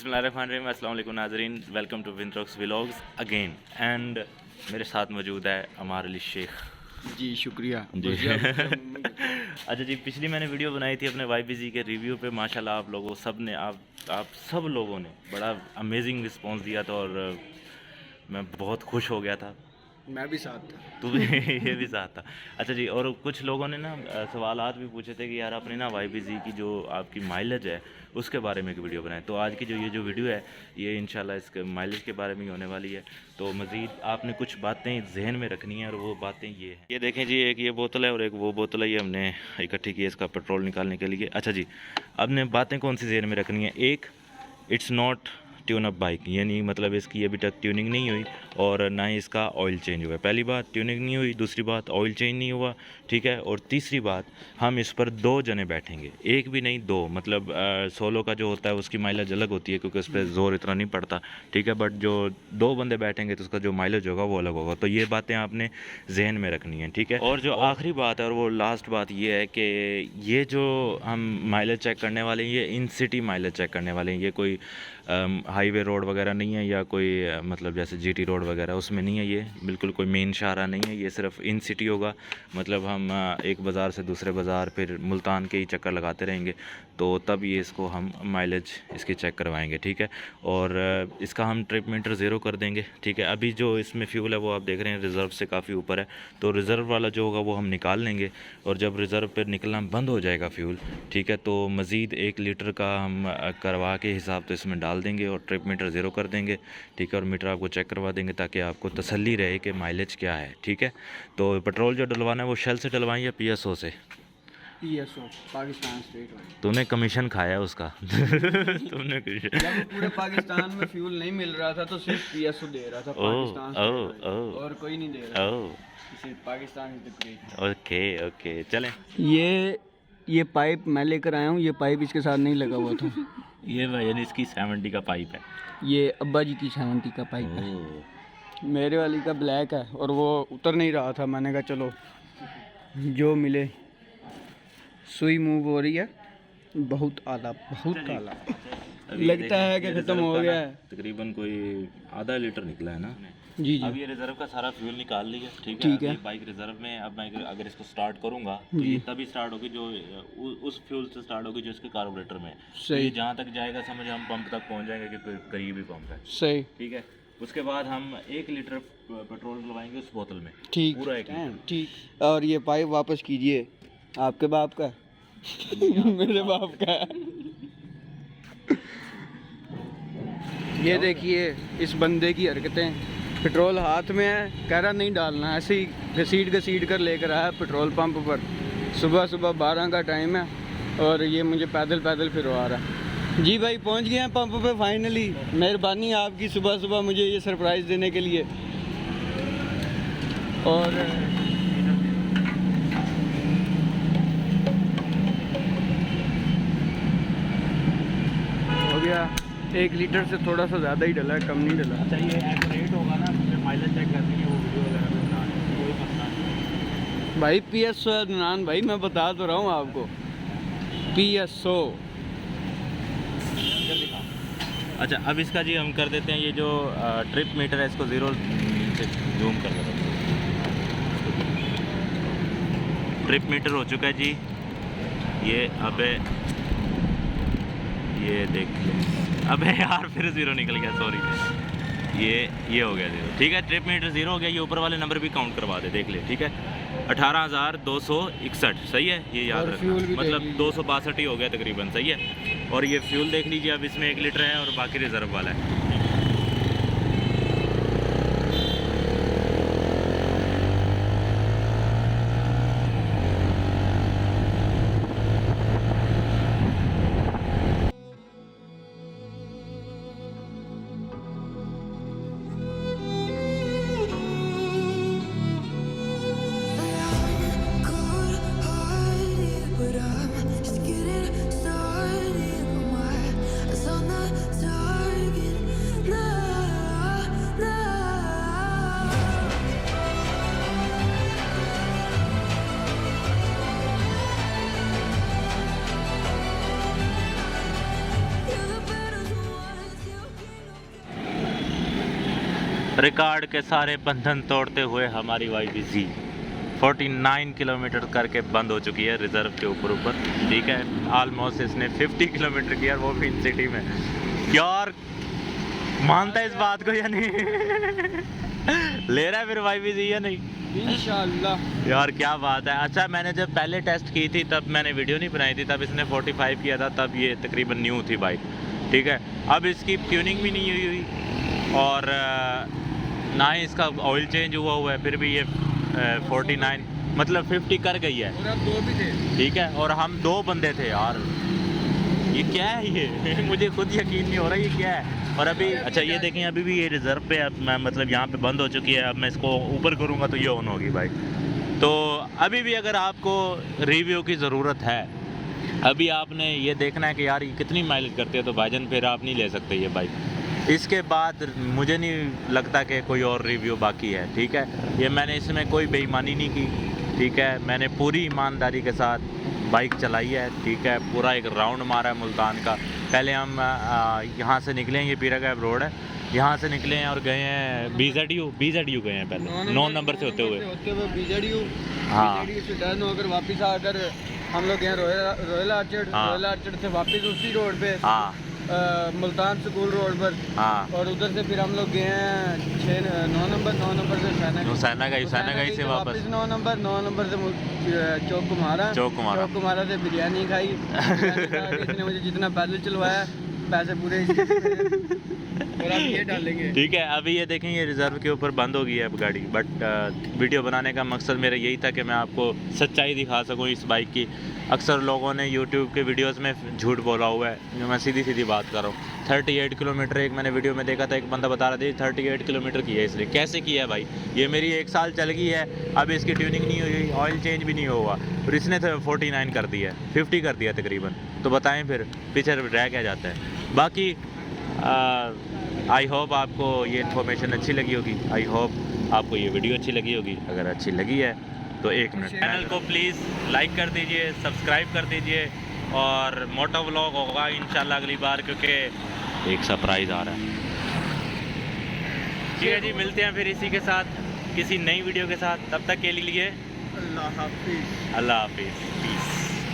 बिस्मिल्लाहिर्रहमानिर्रहीम, अस्सलाम वालेकुम नाज़रीन, welcome to Wintrox vlogs again. And मेरे साथ मौजूद है अमार अली शेख जी शुक्रिया जी। अच्छा जी, पिछली मैंने वीडियो बनाई थी अपने YBZ के रिव्यू पे। माशाल्लाह आप लोगों सब ने आप सब लोगों ने बड़ा अमेजिंग रिस्पांस दिया था और मैं बहुत खुश हो गया था। मैं भी साथ था। तू भी ये भी साथ था। अच्छा जी, और कुछ लोगों ने ना सवालात भी पूछे थे कि यार आपने ना YBZ की जो आपकी माइलेज है उसके बारे में एक वीडियो बनाए। तो आज की जो वीडियो है ये इंशाल्लाह इसके माइलेज के बारे में ही होने वाली है। तो मज़ीद आपने कुछ बातें जहन में रखनी है और वो बातें ये हैं। ये देखें जी, एक ये बोतल है और एक वो बोतल है, ये हमने इकट्ठी की है इसका पेट्रोल निकालने के लिए। अच्छा जी, आपने बातें कौन सी जहन में रखनी है? एक, it's not tune up bike, यानी मतलब इसकी अभी तक ट्यूनिंग नहीं हुई और ना ही इसका ऑयल चेंज हुआ है। पहली बात ट्यूनिंग नहीं हुई, दूसरी बात ऑयल चेंज नहीं हुआ, ठीक है। और तीसरी बात हम इस पर 2 जने बैठेंगे, एक भी नहीं 2। मतलब सोलो का जो होता है उसकी माइलेज अलग होती है क्योंकि उस पर ज़ोर इतना नहीं पड़ता, ठीक है। बट जो 2 बंदे बैठेंगे तो उसका जो माइलेज होगा वो अलग होगा। तो ये बातें आपने जहन में रखनी है, ठीक है। और जो आखिरी बात है और वो लास्ट बात ये है कि ये जो हम माइलेज चेक करने वाले हैं ये इन सिटी माइलेज चेक करने वाले हैं। ये कोई हाईवे रोड वगैरह नहीं है या कोई मतलब जैसे GT रोड वगैरह उसमें नहीं है। ये बिल्कुल कोई मेन शाहरा नहीं है, ये सिर्फ इन सिटी होगा। मतलब हम एक बाज़ार से दूसरे बाज़ार फिर मुल्तान के ही चक्कर लगाते रहेंगे तो तब ये इसको हम माइलेज इसकी चेक करवाएंगे, ठीक है। और इसका हम ट्रिप मीटर 0 कर देंगे, ठीक है। अभी जो इसमें फ्यूल है वो आप देख रहे हैं रिज़र्व से काफ़ी ऊपर है, तो रिज़र्व वाला जो होगा वो हम निकाल लेंगे और जब रिज़र्व पर निकलना बंद हो जाएगा फ्यूल, ठीक है, तो मज़ीद 1 लीटर का हम करवा के हिसाब तो इसमें डाल देंगे और ट्रिप मीटर 0 कर देंगे, ठीक है। और मीटर आपको चेक करवा देंगे ताकि आपको तसल्ली रहे कि माइलेज क्या है, ठीक है। तो पेट्रोल जो डलवाना है वो शेल से डलवाएं या PSO से? PSO पाकिस्तान स्टेट वाली। तूने कमीशन खाया उसका तुमने जब पूरे पाकिस्तान में फ्यूल नहीं मिल रहा था तो सिर्फ PSO दे रहा था पाकिस्तान स्टेट वाली, और कोई नहीं दे रहा। सिर्फ पाकिस्तान ही। ओके ओके, चलें। ये पाइप मैं लेकर आया हूँ, ये पाइप इसके साथ नहीं लगा हुआ था। ये यानी इसकी 70 का पाइप है, ये अब्बा जी की 70 का पाइप है। मेरे वाली का ब्लैक है और वो उतर नहीं रहा था। मैंने कहा चलो जो मिले। सुई मूव हो रही है, बहुत आला लगता है कि ख़त्म हो गया है। तकरीबन कोई आधा लीटर निकला है ना जी जी। अब ये रिजर्व का सारा फ्यूल निकाल लिया, ठीक है। ये बाइक रिजर्व में, अब मैं अगर इसको स्टार्ट करूंगा तो ये तभी स्टार्ट होगी जो उस फ्यूल से स्टार्ट होगी जो इसके कार्बोरेटर में है। सही। ये जहाँ तक जाएगा समझ हम पंप तक पहुँच जाएंगे कि करीब ही पंप है, सही, ठीक है। उसके बाद हम 1 लीटर पेट्रोल डलवाएंगे उस बोतल में, ठीक, पूरा 1 लीटर, ठीक। और ये पाइप वापस कीजिए, आपके बाप का मेरे बाप का। ये देखिए इस बंदे की हरकतें। पेट्रोल हाथ में है, कह रहा नहीं डालना, ऐसे ही घसीट कर लेकर आया पेट्रोल पंप पर। सुबह 12 का टाइम है और ये मुझे पैदल फिरवा रहा है। जी भाई पहुंच गए हैं पंप पे फाइनली। मेहरबानी आपकी सुबह मुझे ये सरप्राइज़ देने के लिए। और हो गया 1 लीटर से थोड़ा सा ज़्यादा ही डला है, कम नहीं डला। अच्छा, ये एक्यूरेट होगा ना, फिर माइलेज चेक करनी है वो वीडियो वगैरह में बना, कोई मसला नहीं भाई। PSO अदनान भाई, मैं बता तो रहा हूँ आपको, PSO। अच्छा, अब इसका जी हम कर देते हैं ये जो ट्रिप मीटर है इसको 0 से जूम कर देते हैं। ट्रिप मीटर हो चुका है जी ये। अबे ये देख लो, अबे यार फिर 0 निकल गया, सॉरी। ये हो गया 0, ठीक है। ट्रिप मीटर 0 हो गया। ये ऊपर वाले नंबर भी काउंट करवा दे, देख ले, ठीक है। 18,261 सही है, ये याद रखना। मतलब 262 ही हो गया तकरीबन, सही है। और ये फ्यूल देख लीजिए, अब इसमें 1 लीटर है और बाकी रिजर्व वाला है। रिकॉर्ड के सारे बंधन तोड़ते हुए हमारी YBZ 49 किलोमीटर करके बंद हो चुकी है रिजर्व के ऊपर ठीक है। ऑलमोस्ट इसने 50 किलोमीटर किया, वो भी इन सिटी में। यार मानता है इस बात को या नहीं? ले रहा है फिर YBZ या नहीं? इंशाल्लाह। यार क्या बात है। अच्छा मैंने जब पहले टेस्ट की थी तब मैंने वीडियो नहीं बनाई थी, तब इसने 45 किया था, तब ये तकरीबन न्यू थी बाइक ठीक है। अब इसकी ट्यूनिंग भी नहीं हुई और ना ही इसका ऑयल चेंज हुआ है, फिर भी ये 49 मतलब 50 कर गई है। और अब 2 भी थे ठीक है, और हम 2 बंदे थे यार। ये क्या है ये? मुझे खुद यकीन नहीं हो रहा ये क्या है। और अभी अच्छा ये देखें, अभी भी ये रिजर्व पे अब मैं मतलब यहाँ पे बंद हो चुकी है। अब मैं इसको ऊपर करूँगा तो ये ऑन होगी बाइक। तो अभी भी अगर आपको रिव्यू की ज़रूरत है, अभी आपने ये देखना है कि यार ये कितनी माइलेज करती है, तो भाईजान फिर आप नहीं ले सकते ये बाइक। इसके बाद मुझे नहीं लगता कि कोई और रिव्यू बाकी है ठीक है। ये मैंने इसमें कोई बेईमानी नहीं की ठीक है, मैंने पूरी ईमानदारी के साथ बाइक चलाई है ठीक है। पूरा एक राउंड मारा है मुल्तान का। पहले हम यहाँ से निकले हैं, ये पीरा गैब रोड है, यहाँ से निकले हैं और गए हैं BZU गए हैं पहले 9 नंबर से होते हुए BZU हाँ से टर्न होकर वापस आकर हम लोग यहाँ रॉयल आर्चर्ड हाँ। रॉयल आर्चर्ड से वापस उसी रोड पे हाँ मुल्तान स्कूल रोड पर हाँ। और उधर से फिर हम लोग गए हैं 9 नंबर से हुसैना गई से वापस 9 नंबर से चौक कुमारा से बिरयानी खाई। इसने मुझे जितना पैदल चलवाया पैसे पूरे और अब ये डालेंगे ठीक है। अभी ये देखें ये रिजर्व के ऊपर बंद हो गई है अब गाड़ी, बट वीडियो बनाने का मकसद मेरा यही था कि मैं आपको सच्चाई दिखा सकूं इस बाइक की। अक्सर लोगों ने YouTube के वीडियोस में झूठ बोला हुआ है, जो मैं सीधी बात कर रहा हूँ। 38 किलोमीटर एक मैंने वीडियो में देखा था, एक बंदा बता रहा था 38 किलोमीटर की है। इसलिए कैसे किया है भाई? ये मेरी 1 साल चल गई है, अब इसकी ट्यूनिंग नहीं हुई, ऑयल चेंज भी नहीं हुआ, और इसने तो 49 कर दिया है, 50 कर दिया तकरीबन। तो बताएं फिर पीछे रह क्या जाता है। बाकी आई होप आपको ये इन्फॉर्मेशन अच्छी लगी होगी, आई होप आपको ये वीडियो अच्छी लगी होगी। अगर अच्छी लगी है तो 1 मिनट चैनल को प्लीज़ लाइक कर दीजिए, सब्सक्राइब कर दीजिए, और मोटो व्लॉग होगा इंशाल्लाह अगली बार, क्योंकि एक सरप्राइज़ आ रहा है। ठीक है जी, मिलते हैं फिर इसी के साथ किसी नई वीडियो के साथ। तब तक के लिए अल्लाह हाफिज़। अल्लाह हाफिज़।